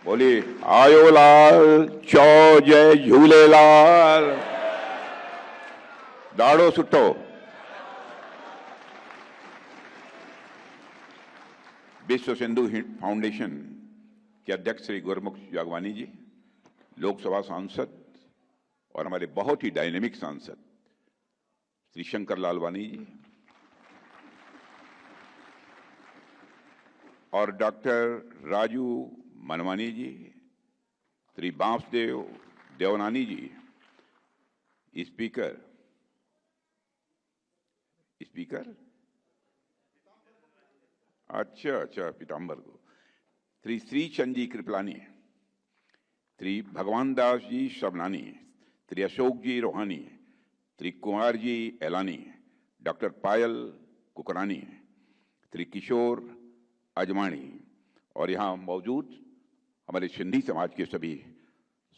बोलिए आयो लाल चौ जय झूलेलाल। दाड़ो सुठो। विश्व सिंधु फाउंडेशन के अध्यक्ष श्री गुरमुख जागवानी जी, लोकसभा सांसद और हमारे बहुत ही डायनेमिक सांसद श्री शंकर लालवानी जी और डॉक्टर राजू मनवानी जी, श्री बांसदेव देवनानी जी, स्पीकर अच्छा पीताम्बर को, श्री श्रीचंद जी कृपलानी, श्री भगवान दास जी शबनानी, श्री अशोक जी रोहानी, श्री कुमार जी एलानी, डॉक्टर पायल कुकरानी, श्री किशोर अजमाणी और यहाँ मौजूद हमारे सिंधी समाज के सभी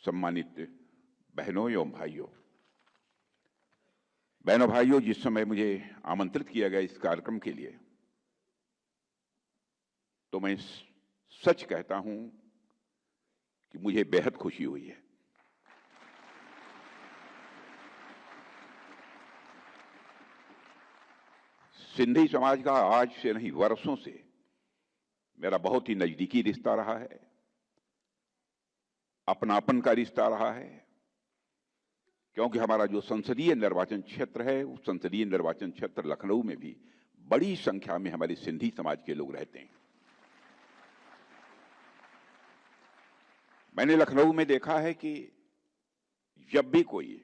सम्मानित बहनों एवं भाइयों, जिस समय मुझे आमंत्रित किया गया इस कार्यक्रम के लिए, तो मैं सच कहता हूं कि मुझे बेहद खुशी हुई है। सिंधी समाज का आज से नहीं वर्षों से मेरा बहुत ही नजदीकी रिश्ता रहा है, अपनापन का रिश्ता रहा है, क्योंकि हमारा जो संसदीय निर्वाचन क्षेत्र है, उस संसदीय निर्वाचन क्षेत्र लखनऊ में भी बड़ी संख्या में हमारे सिंधी समाज के लोग रहते हैं। मैंने लखनऊ में देखा है कि जब भी कोई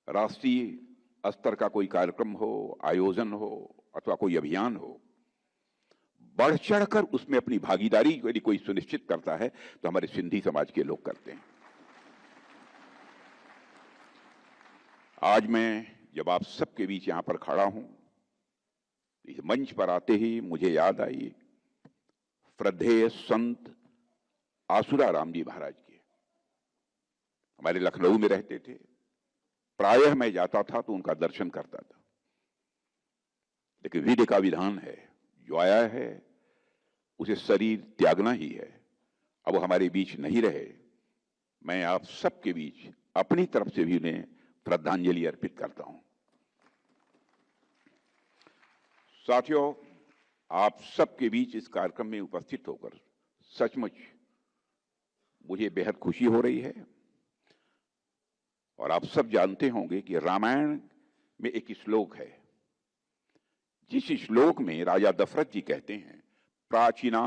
राष्ट्रीय स्तर का कोई कार्यक्रम हो, आयोजन हो अथवा कोई अभियान हो, बढ़ चढ़कर उसमें अपनी भागीदारी यदि कोई सुनिश्चित करता है तो हमारे सिंधी समाज के लोग करते हैं। आज मैं जब आप सबके बीच यहां पर खड़ा हूं, इस मंच पर आते ही मुझे याद आई श्रद्धेय संत आसुराराम जी महाराज की। हमारे लखनऊ में रहते थे, प्रायः मैं जाता था तो उनका दर्शन करता था, लेकिन विधि का विधान है, जो आया है उसे शरीर त्यागना ही है। अब वो हमारे बीच नहीं रहे, मैं आप सबके बीच अपनी तरफ से भी उन्हें श्रद्धांजलि अर्पित करता हूं। साथियों, आप सबके बीच इस कार्यक्रम में उपस्थित होकर सचमुच मुझे बेहद खुशी हो रही है। और आप सब जानते होंगे कि रामायण में एक श्लोक है, जिस श्लोक में राजा दशरथ जी कहते हैं, प्राचीना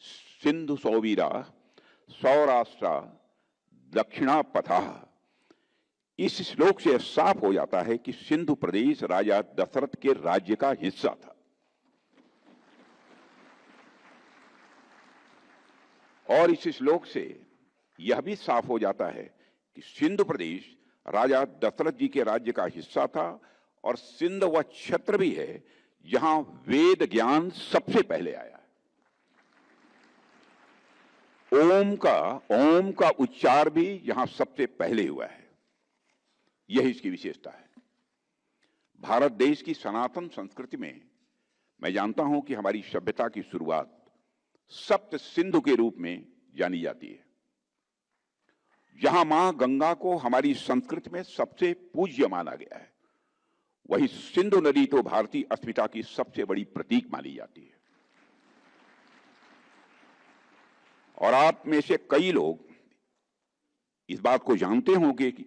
सिंधु सौवीरा सौराष्ट्रा दक्षिणा पथा। इस श्लोक से साफ हो जाता है कि सिंधु प्रदेश राजा दशरथ के राज्य का हिस्सा था। और इस श्लोक से यह भी साफ हो जाता है कि सिंधु प्रदेश राजा दशरथ जी के राज्य का हिस्सा था और सिंध वह क्षेत्र भी है जहां वेद ज्ञान सबसे पहले आया। ओम का उच्चार भी यहां सबसे पहले हुआ है। यही इसकी विशेषता है। भारत देश की सनातन संस्कृति में मैं जानता हूं कि हमारी सभ्यता की शुरुआत सप्त सिंधु के रूप में जानी जाती है। जहां मां गंगा को हमारी संस्कृति में सबसे पूज्य माना गया है, वही सिंधु नदी तो भारतीय अस्मिता की सबसे बड़ी प्रतीक मानी जाती है। और आप में से कई लोग इस बात को जानते होंगे कि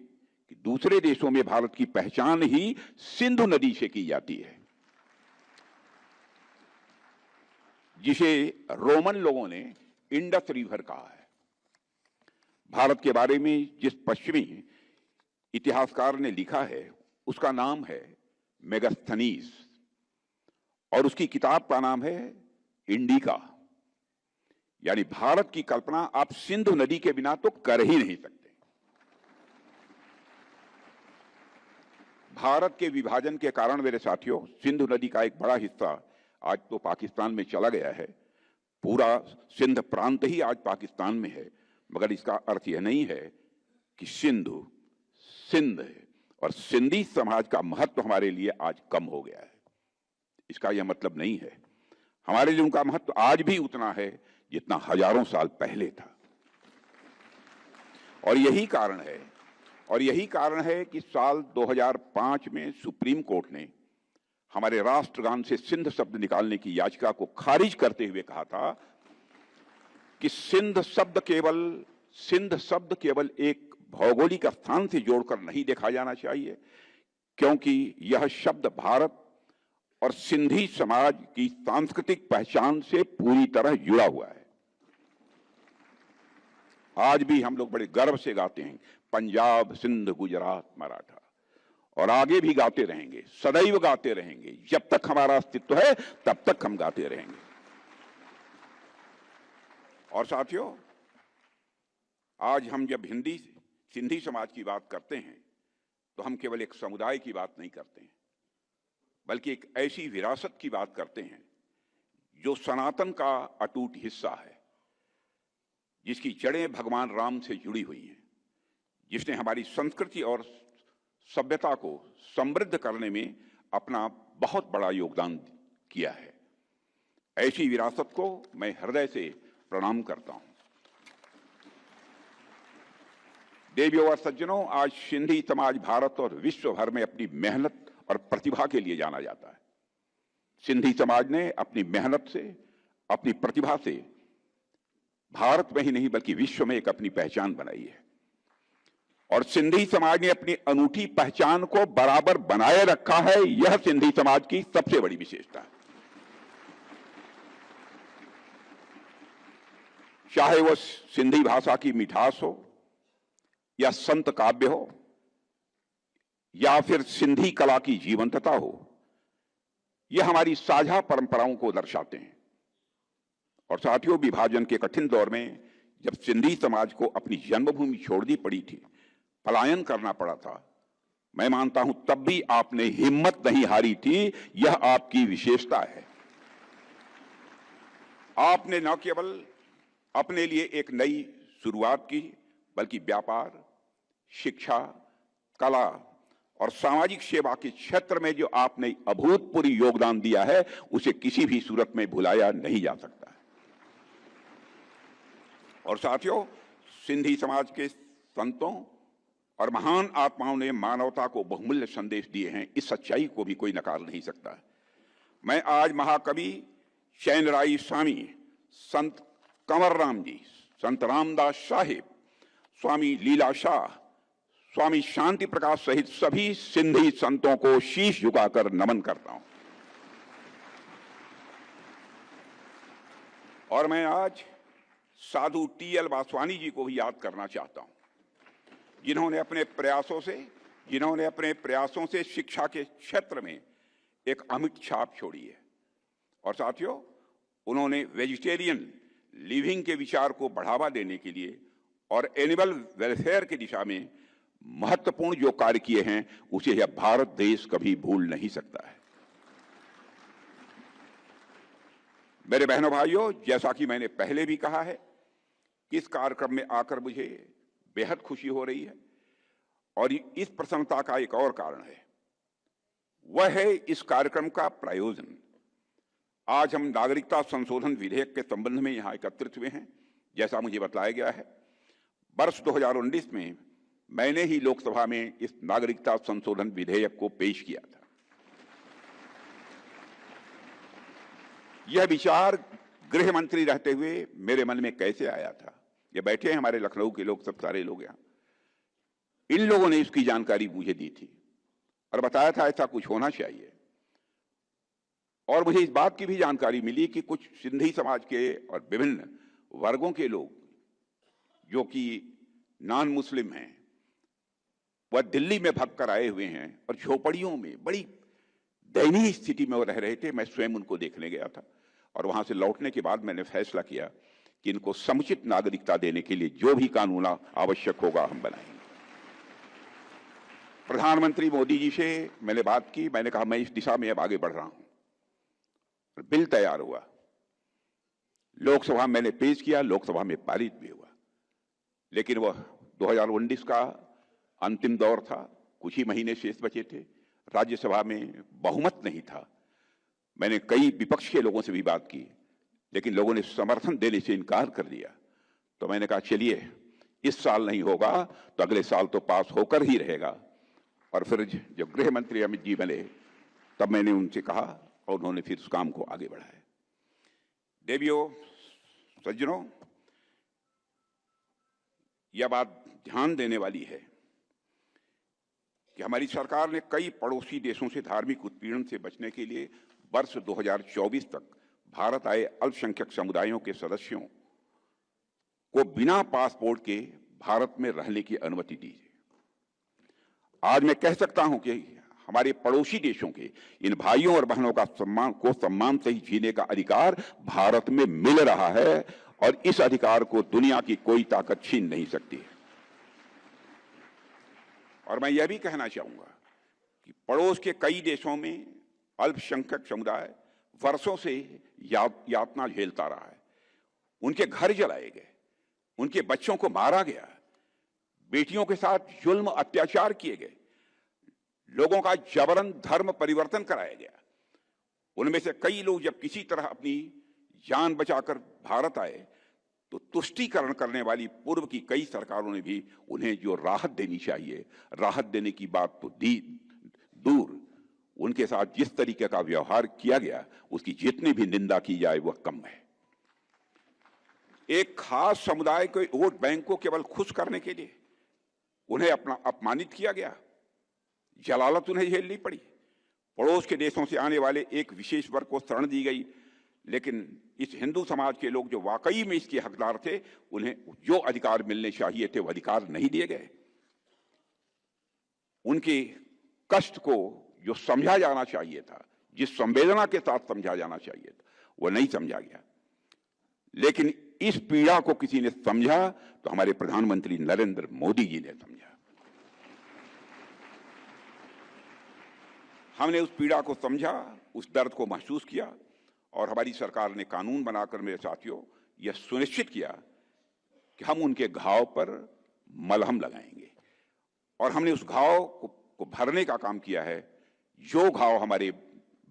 दूसरे देशों में भारत की पहचान ही सिंधु नदी से की जाती है, जिसे रोमन लोगों ने इंडस रिवर कहा है। भारत के बारे में जिस पश्चिमी इतिहासकार ने लिखा है उसका नाम है मेगास्थनीज और उसकी किताब का नाम है इंडिका। यानी भारत की कल्पना आप सिंधु नदी के बिना तो कर ही नहीं सकते। भारत के विभाजन के कारण मेरे साथियों, सिंधु नदी का एक बड़ा हिस्सा आज तो पाकिस्तान में चला गया है। पूरा सिंध प्रांत ही आज पाकिस्तान में है, मगर इसका अर्थ यह नहीं है कि सिंध और सिंधी समाज का महत्व हमारे लिए आज कम हो गया है। इसका यह मतलब नहीं है। हमारे लिए उनका महत्व आज भी उतना है जितना हजारों साल पहले था। और यही कारण है कि साल 2005 में सुप्रीम कोर्ट ने हमारे राष्ट्रगान से सिंध शब्द निकालने की याचिका को खारिज करते हुए कहा था कि सिंध शब्द केवल एक भौगोलिक स्थान से जोड़कर नहीं देखा जाना चाहिए, क्योंकि यह शब्द भारत और सिंधी समाज की सांस्कृतिक पहचान से पूरी तरह जुड़ा हुआ है। आज भी हम लोग बड़े गर्व से गाते हैं पंजाब, सिंध, गुजरात, मराठा, और आगे भी गाते रहेंगे, सदैव गाते रहेंगे। जब तक हमारा अस्तित्व है तब तक हम गाते रहेंगे। और साथियों, आज हम जब सिंधी समाज की बात करते हैं तो हम केवल एक समुदाय की बात नहीं करते हैं, बल्कि एक ऐसी विरासत की बात करते हैं जो सनातन का अटूट हिस्सा है, जिसकी जड़ें भगवान राम से जुड़ी हुई हैं, जिसने हमारी संस्कृति और सभ्यता को समृद्ध करने में अपना बहुत बड़ा योगदान किया है। ऐसी विरासत को मैं हृदय से प्रणाम करता हूं। देवियों और सज्जनों, आज सिंधी समाज भारत और विश्व भर में अपनी मेहनत और प्रतिभा के लिए जाना जाता है। सिंधी समाज ने अपनी मेहनत से, अपनी प्रतिभा से भारत में ही नहीं बल्कि विश्व में एक अपनी पहचान बनाई है, और सिंधी समाज ने अपनी अनूठी पहचान को बराबर बनाए रखा है। यह सिंधी समाज की सबसे बड़ी विशेषता है। चाहे वह सिंधी भाषा की मिठास हो, या संत काव्य हो, या फिर सिंधी कला की जीवंतता हो, यह हमारी साझा परंपराओं को दर्शाते हैं। और साथियों, विभाजन के कठिन दौर में जब सिंधी समाज को अपनी जन्मभूमि छोड़नी पड़ी थी, पलायन करना पड़ा था, मैं मानता हूं तब भी आपने हिम्मत नहीं हारी थी। यह आपकी विशेषता है। आपने न केवल अपने लिए एक नई शुरुआत की, बल्कि व्यापार, शिक्षा, कला और सामाजिक सेवा के क्षेत्र में जो आपने अभूतपूर्व योगदान दिया है, उसे किसी भी सूरत में भुलाया नहीं जा सकता है। और साथियों, सिंधी समाज के संतों और महान आत्माओं ने मानवता को बहुमूल्य संदेश दिए हैं। इस सच्चाई को भी कोई नकार नहीं सकता है। मैं आज महाकवि चैनराय स्वामी, संत कंवर राम जी, संत रामदास साहिब, स्वामी लीला शाह, स्वामी शांति प्रकाश सहित सभी सिंधी संतों को शीश झुकाकर नमन करता हूं। और मैं आज साधु टी.एल. वासवानी जी को भी याद करना चाहता हूं, जिन्होंने अपने प्रयासों से शिक्षा के क्षेत्र में एक अमिट छाप छोड़ी है। और साथियों, उन्होंने वेजिटेरियन लिविंग के विचार को बढ़ावा देने के लिए और एनिमल वेलफेयर की दिशा में महत्वपूर्ण जो कार्य किए हैं, उसे यह भारत देश कभी भूल नहीं सकता है। मेरे बहनों भाइयों, जैसा कि मैंने पहले भी कहा है, इस कार्यक्रम में आकर मुझे बेहद खुशी हो रही है, और इस प्रसन्नता का एक और कारण है, वह है इस कार्यक्रम का प्रायोजन। आज हम नागरिकता संशोधन विधेयक के संबंध में यहां एकत्रित हुए हैं। जैसा मुझे बताया गया है, वर्ष 2019 में मैंने ही लोकसभा में इस नागरिकता संशोधन विधेयक को पेश किया था। यह विचार गृह मंत्री रहते हुए मेरे मन में कैसे आया था? ये बैठे हैं हमारे लखनऊ के लोग, सब सारे लोग यहां, इन लोगों ने इसकी जानकारी मुझे दी थी और बताया था ऐसा कुछ होना चाहिए। और मुझे इस बात की भी जानकारी मिली कि कुछ सिंधी समाज के और विभिन्न वर्गों के लोग जो कि नॉन मुस्लिम हैं, वह दिल्ली में भाग कर आए हुए हैं और झोपड़ियों में बड़ी दयनीय स्थिति में वो रह रहे थे। मैं स्वयं उनको देखने गया था, और वहां से लौटने के बाद मैंने फैसला किया कि इनको समुचित नागरिकता देने के लिए जो भी कानून आवश्यक होगा हम बनाएंगे। प्रधानमंत्री मोदी जी से मैंने बात की, मैंने कहा मैं इस दिशा में अब आगे बढ़ रहा हूं। बिल तैयार हुआ, लोकसभा मैंने पेश किया, लोकसभा में पारित भी हुआ, लेकिन वह 2019 का अंतिम दौर था, कुछ ही महीने शेष बचे थे, राज्यसभा में बहुमत नहीं था। मैंने कई विपक्ष के लोगों से भी बात की, लेकिन लोगों ने समर्थन देने से इनकार कर दिया। तो मैंने कहा चलिए इस साल नहीं होगा तो अगले साल तो पास होकर ही रहेगा। और फिर जब गृह मंत्री अमित जी बने तब मैंने उनसे कहा और उन्होंने फिर उस काम को आगे बढ़ाया। देवियों, सज्जनों, यह बात ध्यान देने वाली है कि हमारी सरकार ने कई पड़ोसी देशों से धार्मिक उत्पीड़न से बचने के लिए वर्ष 2024 तक भारत आए अल्पसंख्यक समुदायों के सदस्यों को बिना पासपोर्ट के भारत में रहने की अनुमति दी है। आज मैं कह सकता हूं कि हमारे पड़ोसी देशों के इन भाइयों और बहनों का सम्मान से ही जीने का अधिकार भारत में मिल रहा है और इस अधिकार को दुनिया की कोई ताकत छीन नहीं सकती है। और मैं यह भी कहना चाहूंगा कि पड़ोस के कई देशों में अल्पसंख्यक समुदाय वर्षों से यातना झेलता रहा है। उनके घर जलाए गए, उनके बच्चों को मारा गया, बेटियों के साथ जुल्म अत्याचार किए गए, लोगों का जबरन धर्म परिवर्तन कराया गया। उनमें से कई लोग जब किसी तरह अपनी जान बचाकर भारत आए तो तुष्टीकरण करने वाली पूर्व की कई सरकारों ने भी उन्हें जो राहत देनी चाहिए, राहत देने की बात तो दी दूर, उनके साथ जिस तरीके का व्यवहार किया गया उसकी जितनी भी निंदा की जाए वह कम है। एक खास समुदाय के वोट बैंक को केवल खुश करने के लिए उन्हें अपना अपमानित किया गया, जलालत उन्हें झेलनी पड़ी। पड़ोस के देशों से आने वाले एक विशेष वर्ग को शरण दी गई, लेकिन इस हिंदू समाज के लोग जो वाकई में इसके हकदार थे उन्हें जो अधिकार मिलने चाहिए थे वो अधिकार नहीं दिए गए। उनके कष्ट को जो समझा जाना चाहिए था, जिस संवेदना के साथ समझा जाना चाहिए था, वो नहीं समझा गया। लेकिन इस पीड़ा को किसी ने समझा तो हमारे प्रधानमंत्री नरेंद्र मोदी जी ने समझा। हमने उस पीड़ा को समझा, उस दर्द को महसूस किया और हमारी सरकार ने कानून बनाकर, मेरे साथियों, यह सुनिश्चित किया कि हम उनके घाव पर मलहम लगाएंगे और हमने उस घाव को भरने का काम किया है जो घाव हमारे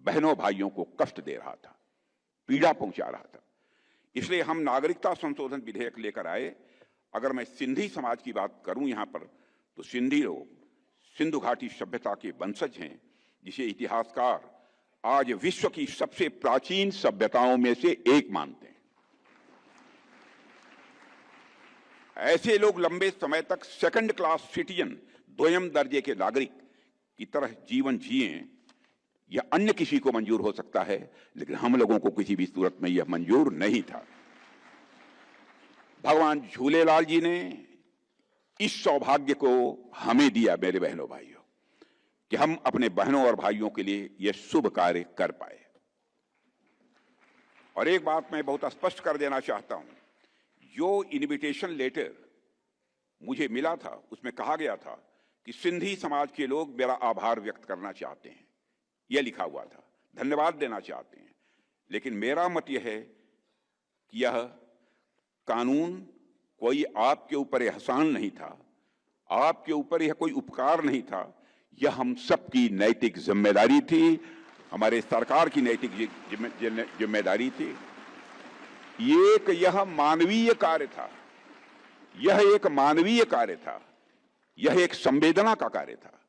बहनों भाइयों को कष्ट दे रहा था, पीड़ा पहुंचा रहा था। इसलिए हम नागरिकता संशोधन विधेयक लेकर आए। अगर मैं सिंधी समाज की बात करूं यहां पर, तो सिंधी लोग सिंधु घाटी सभ्यता के वंशज हैं, जिसे इतिहासकार आज विश्व की सबसे प्राचीन सभ्यताओं में से एक मानते हैं। ऐसे लोग लंबे समय तक सेकंड क्लास सिटीजन, द्वयम दर्जे के नागरिक की तरह जीवन जिए, यह अन्य किसी को मंजूर हो सकता है, लेकिन हम लोगों को किसी भी सूरत में यह मंजूर नहीं था। भगवान झूलेलाल जी ने इस सौभाग्य को हमें दिया, मेरे बहनों भाइयों, कि हम अपने बहनों और भाइयों के लिए यह शुभ कार्य कर पाए। और एक बात मैं बहुत स्पष्ट कर देना चाहता हूं, जो इनविटेशन लेटर मुझे मिला था उसमें कहा गया था कि सिंधी समाज के लोग मेरा आभार व्यक्त करना चाहते हैं, यह लिखा हुआ था, धन्यवाद देना चाहते हैं। लेकिन मेरा मत यह है कि यह कानून कोई आपके ऊपर एहसान नहीं था, आपके ऊपर यह कोई उपकार नहीं था, यह हम सबकी नैतिक जिम्मेदारी थी, हमारे सरकार की नैतिक जिम्मेदारी थी। यह मानवीय कार्य था, यह एक मानवीय कार्य था, यह एक संवेदना का कार्य था,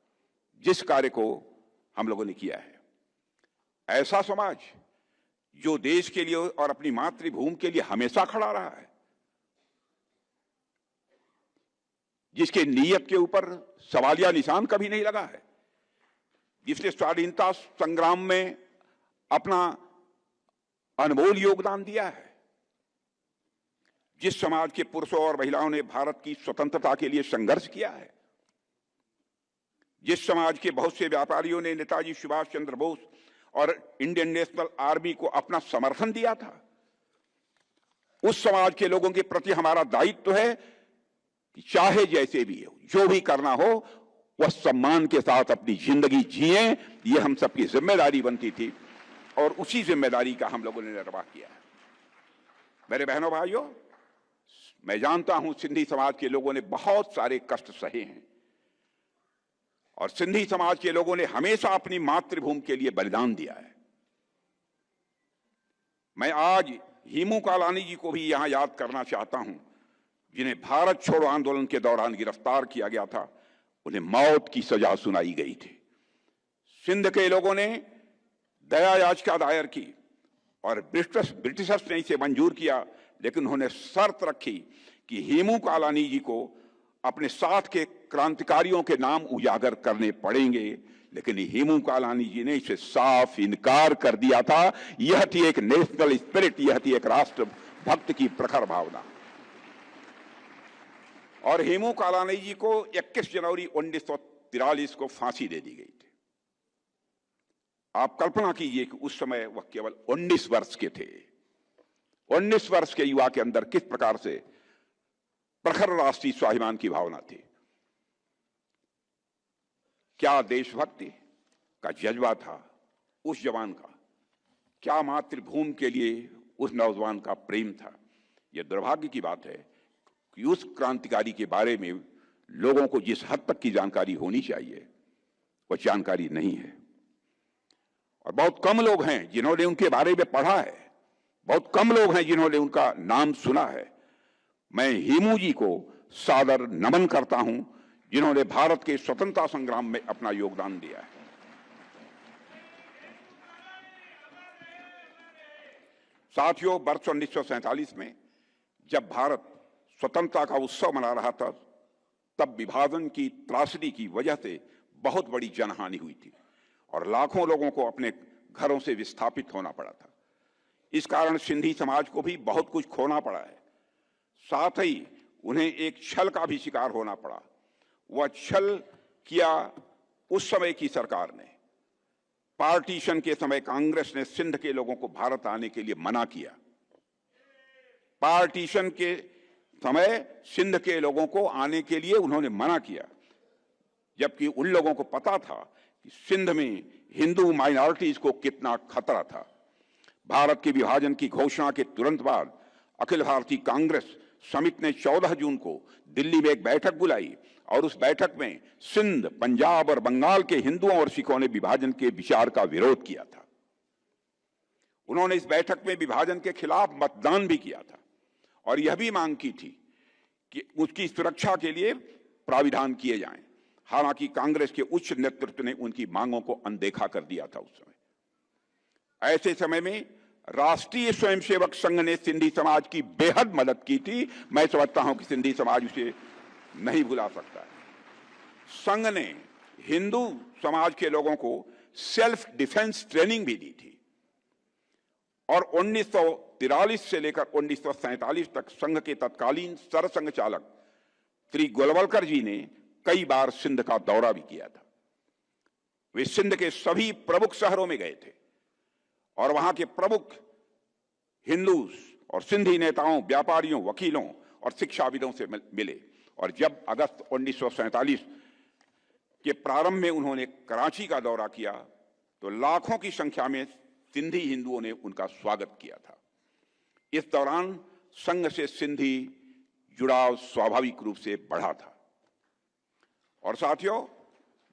जिस कार्य को हम लोगों ने किया है। ऐसा समाज जो देश के लिए और अपनी मातृभूमि के लिए हमेशा खड़ा रहा है, जिसके नीयत के ऊपर सवालिया निशान कभी नहीं लगा है, जिसने स्वाधीनता संग्राम में अपना अनमोल योगदान दिया है, जिस समाज के पुरुषों और महिलाओं ने भारत की स्वतंत्रता के लिए संघर्ष किया है, जिस समाज के बहुत से व्यापारियों ने नेताजी सुभाष चंद्र बोस और इंडियन नेशनल आर्मी को अपना समर्थन दिया था, उस समाज के लोगों के प्रति हमारा दायित्व है कि चाहे जैसे भी हो, जो भी करना हो, वह सम्मान के साथ अपनी जिंदगी जिए। यह हम सबकी जिम्मेदारी बनती थी और उसी जिम्मेदारी का हम लोगों ने निर्वाह किया है। मेरे बहनों भाइयों, मैं जानता हूं सिंधी समाज के लोगों ने बहुत सारे कष्ट सहे हैं और सिंधी समाज के लोगों ने हमेशा अपनी मातृभूमि के लिए बलिदान दिया है। मैं आज हेमू कालानी जी को भी यहां याद करना चाहता हूं, जिन्हें भारत छोड़ो आंदोलन के दौरान गिरफ्तार किया गया था, उन्हें मौत की सजा सुनाई गई थी। सिंध के लोगों ने दया याचिका दायर की और ब्रिटिशर्स ने इसे मंजूर किया, लेकिन उन्होंने शर्त रखी कि हेमू कालानी जी को अपने साथ के क्रांतिकारियों के नाम उजागर करने पड़ेंगे। लेकिन हेमू कालानी जी ने इसे साफ इनकार कर दिया था। यह थी एक नेशनल स्पिरिट, यह थी एक राष्ट्र भक्त की प्रखर भावना। और हेमू कालानी जी को 21 जनवरी 1943 को फांसी दे दी गई थी। आप कल्पना कीजिए कि उस समय वह केवल 19 वर्ष के थे। 19 वर्ष के युवा के अंदर किस प्रकार से प्रखर राष्ट्रीय स्वाभिमान की भावना थी, क्या देशभक्ति का जज्बा था उस जवान का, क्या मातृभूमि के लिए उस नौजवान का प्रेम था। यह दुर्भाग्य की बात है कि उस क्रांतिकारी के बारे में लोगों को जिस हद तक की जानकारी होनी चाहिए वह जानकारी नहीं है। और बहुत कम लोग हैं जिन्होंने उनके बारे में पढ़ा है, बहुत कम लोग हैं जिन्होंने उनका नाम सुना है। मैं हेमू जी को सादर नमन करता हूं, जिन्होंने भारत के स्वतंत्रता संग्राम में अपना योगदान दिया है। साथियों, वर्ष 1947 में जब भारत स्वतंत्रता का उत्सव मना रहा था, तब विभाजन की त्रासदी की वजह से बहुत बड़ी जनहानि हुई थी और लाखों लोगों को अपने घरों से विस्थापित होना पड़ा था। इस कारण सिंधी समाज को भी बहुत कुछ खोना पड़ा है। साथ ही उन्हें एक छल का भी शिकार होना पड़ा। वह छल किया उस समय की सरकार ने। पार्टीशन के समय कांग्रेस ने सिंध के लोगों को भारत आने के लिए मना किया। पार्टीशन के समय सिंध के लोगों को आने के लिए उन्होंने मना किया, जबकि उन लोगों को पता था कि सिंध में हिंदू माइनॉरिटीज को कितना खतरा था। भारत के विभाजन की घोषणा के तुरंत बाद अखिल भारतीय कांग्रेस समिति ने 14 जून को दिल्ली में एक बैठक बुलाई और उस बैठक में सिंध, पंजाब और बंगाल के हिंदुओं और सिखों ने विभाजन के विचार का विरोध किया था। उन्होंने इस बैठक में विभाजन के खिलाफ मतदान भी किया था और यह भी मांग की थी कि उसकी सुरक्षा के लिए प्राविधान किए जाएं। हालांकि कांग्रेस के उच्च नेतृत्व ने उनकी मांगों को अनदेखा कर दिया था। उस समय ऐसे समय में राष्ट्रीय स्वयंसेवक संघ ने सिंधी समाज की बेहद मदद की थी। मैं समझता हूं कि सिंधी समाज उसे नहीं भुला सकता है। संघ ने हिंदू समाज के लोगों को सेल्फ डिफेंस ट्रेनिंग भी दी थी और 1943 से लेकर 1947 तक संघ के तत्कालीन सरसंघ चालक श्री गोलवलकर जी ने कई बार सिंध का दौरा भी किया था। वे सिंध के सभी प्रमुख शहरों में गए थे और वहां के प्रमुख हिंदू और सिंधी नेताओं, व्यापारियों, वकीलों और शिक्षाविदों से मिले। और जब अगस्त 1947 के प्रारंभ में उन्होंने कराची का दौरा किया तो लाखों की संख्या में सिंधी हिंदुओं ने उनका स्वागत किया था। इस दौरान संघ से सिंधी जुड़ाव स्वाभाविक रूप से बढ़ा था। और साथियों,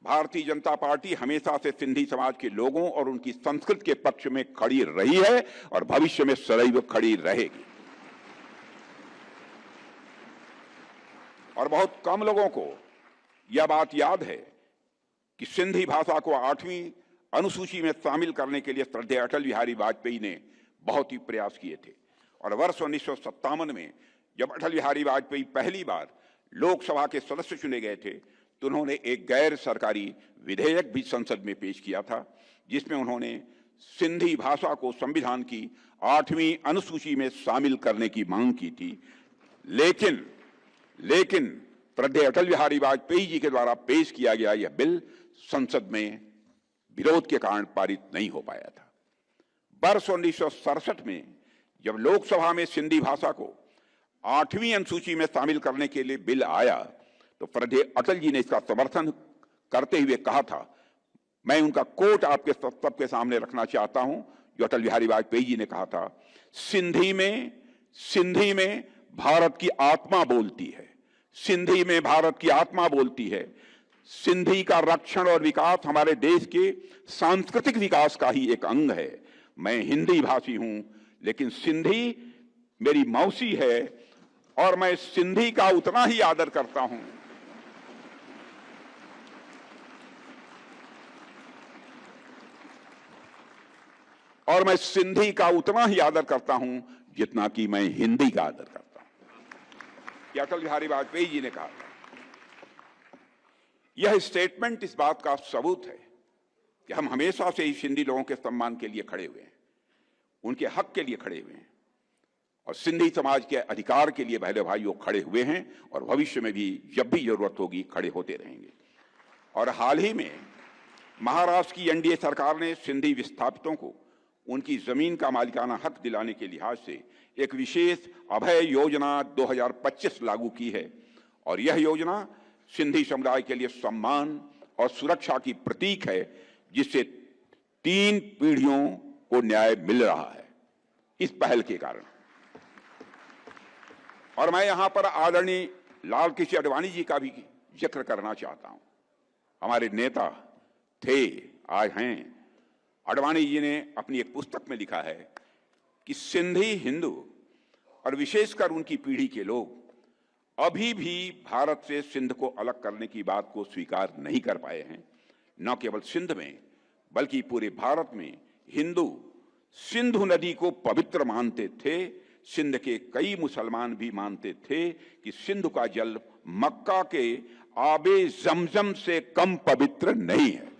भारतीय जनता पार्टी हमेशा से सिंधी समाज के लोगों और उनकी संस्कृति के पक्ष में खड़ी रही है और भविष्य में सदैव खड़ी रहेगी। और बहुत कम लोगों को यह बात याद है कि सिंधी भाषा को 8वीं अनुसूची में शामिल करने के लिए श्रद्धेय अटल बिहारी वाजपेयी ने बहुत ही प्रयास किए थे। और वर्ष 1957 में जब अटल बिहारी वाजपेयी पहली बार लोकसभा के सदस्य चुने गए थे तो उन्होंने एक गैर सरकारी विधेयक भी संसद में पेश किया था, जिसमें उन्होंने सिंधी भाषा को संविधान की 8वीं अनुसूची में शामिल करने की मांग की थी। लेकिन श्रद्धेय अटल बिहारी वाजपेयी जी के द्वारा पेश किया गया यह बिल संसद में विरोध के कारण पारित नहीं हो पाया था। वर्ष 1967 में जब लोकसभा में सिंधी भाषा को 8वीं अनुसूची में शामिल करने के लिए बिल आया तो श्रद्धेय अटल जी ने इसका समर्थन करते हुए कहा था, मैं उनका कोट आपके सबके सामने रखना चाहता हूं, जो अटल बिहारी वाजपेयी जी ने कहा था, सिंधी में भारत की आत्मा बोलती है, सिंधी में भारत की आत्मा बोलती है। सिंधी का रक्षण और विकास हमारे देश के सांस्कृतिक विकास का ही एक अंग है। मैं हिंदी भाषी हूं, लेकिन सिंधी मेरी मौसी है और मैं सिंधी का उतना ही आदर करता हूं और मैं सिंधी का उतना ही आदर करता हूं जितना कि मैं हिंदी का आदर करता हूं। यह अटल बिहारी वाजपेयी जी ने कहा था। यह स्टेटमेंट इस बात का सबूत है कि हम हमेशा से ही सिंधी लोगों के सम्मान के लिए खड़े हुए हैं, उनके हक के लिए खड़े हुए हैं और सिंधी समाज के अधिकार के लिए बहनों भाइयों खड़े हुए हैं और भविष्य में भी जब भी जरूरत होगी खड़े होते रहेंगे। और हाल ही में महाराष्ट्र की एनडीए सरकार ने सिंधी विस्थापितों को उनकी जमीन का मालिकाना हक दिलाने के लिहाज से एक विशेष अभय योजना 2025 लागू की है और यह योजना सिंधी समुदाय के लिए सम्मान और सुरक्षा की प्रतीक है, जिससे 3 पीढ़ियों को न्याय मिल रहा है इस पहल के कारण। और मैं यहां पर आदरणीय लाल कृष्ण आडवाणी जी का भी जिक्र करना चाहता हूं। हमारे नेता थे, आज हैं। आडवाणी जी ने अपनी एक पुस्तक में लिखा है कि सिंधी हिंदू और विशेषकर उनकी पीढ़ी के लोग अभी भी भारत से सिंध को अलग करने की बात को स्वीकार नहीं कर पाए हैं। न केवल सिंध में बल्कि पूरे भारत में हिंदू सिंधु नदी को पवित्र मानते थे। सिंध के कई मुसलमान भी मानते थे कि सिंधु का जल मक्का के आबे जमजम से कम पवित्र नहीं है।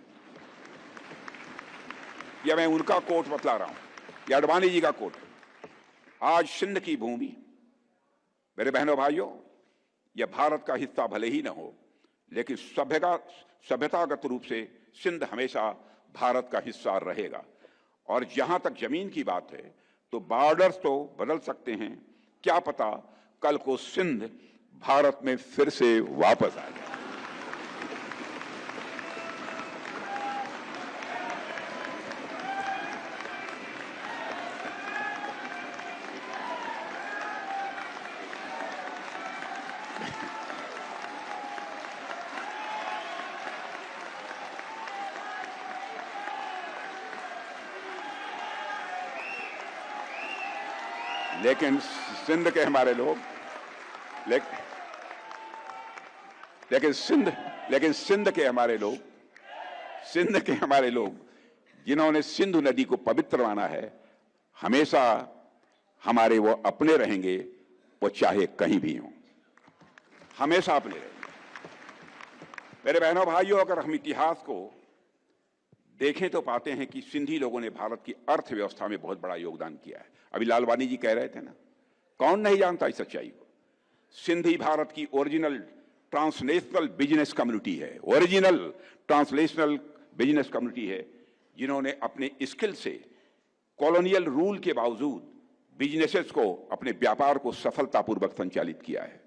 यह मैं उनका कोट बतला रहा हूं, यह आडवाणी जी का कोट। आज सिंध की भूमि, मेरे बहनों भाइयों, यह भारत का हिस्सा भले ही न हो, लेकिन सभ्यतागत रूप से सिंध हमेशा भारत का हिस्सा रहेगा। और जहां तक जमीन की बात है तो बॉर्डर्स तो बदल सकते हैं, क्या पता कल को सिंध भारत में फिर से वापस आ जाए। लेकिन सिंध के हमारे लोग लेकिन सिंध के हमारे लोग जिन्होंने सिंधु नदी को पवित्र माना है, हमेशा हमारे वो अपने रहेंगे, वो चाहे कहीं भी हों, हमेशा अपने रहेंगे। मेरे बहनों भाइयों, अगर हम इतिहास को देखें तो पाते हैं कि सिंधी लोगों ने भारत की अर्थव्यवस्था में बहुत बड़ा योगदान किया है। अभी लालवानी जी कह रहे थे ना, कौन नहीं जानता इस सच्चाई को। सिंधी भारत की ओरिजिनल ट्रांसनेशनल बिजनेस कम्युनिटी है, ओरिजिनल ट्रांसलेशनल बिजनेस कम्युनिटी है, जिन्होंने अपने स्किल से कॉलोनियल रूल के बावजूद बिजनेसेस को, अपने व्यापार को सफलतापूर्वक संचालित किया है।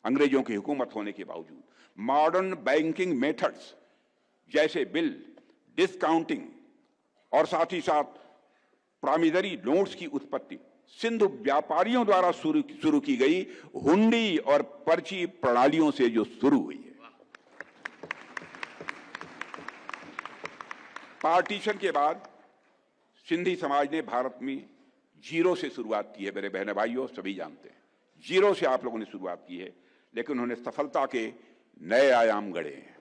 अंग्रेजों की हुकूमत होने के बावजूद मॉडर्न बैंकिंग मेथड्स जैसे बिल डिस्काउंटिंग और साथ ही साथ प्रामिजरी नोट्स की उत्पत्ति सिंधु व्यापारियों द्वारा शुरू की गई हुंडी और पर्ची प्रणालियों से जो शुरू हुई है। पार्टीशन के बाद सिंधी समाज ने भारत में जीरो से शुरुआत की है। मेरे बहन भाइयों, सभी जानते हैं, जीरो से आप लोगों ने शुरुआत की है, लेकिन उन्होंने सफलता के नए आयाम गढ़े हैं।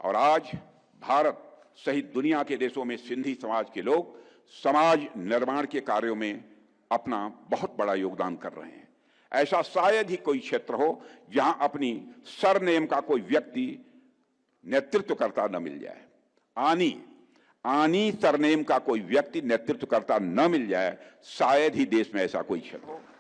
और आज भारत सहित दुनिया के देशों में सिंधी समाज के लोग समाज निर्माण के कार्यों में अपना बहुत बड़ा योगदान कर रहे हैं। ऐसा शायद ही कोई क्षेत्र हो जहां अपनी सरनेम का कोई व्यक्ति नेतृत्व करता न मिल जाए। आनी सरनेम का कोई व्यक्ति नेतृत्व करता न मिल जाए, शायद ही देश में ऐसा कोई क्षेत्र हो।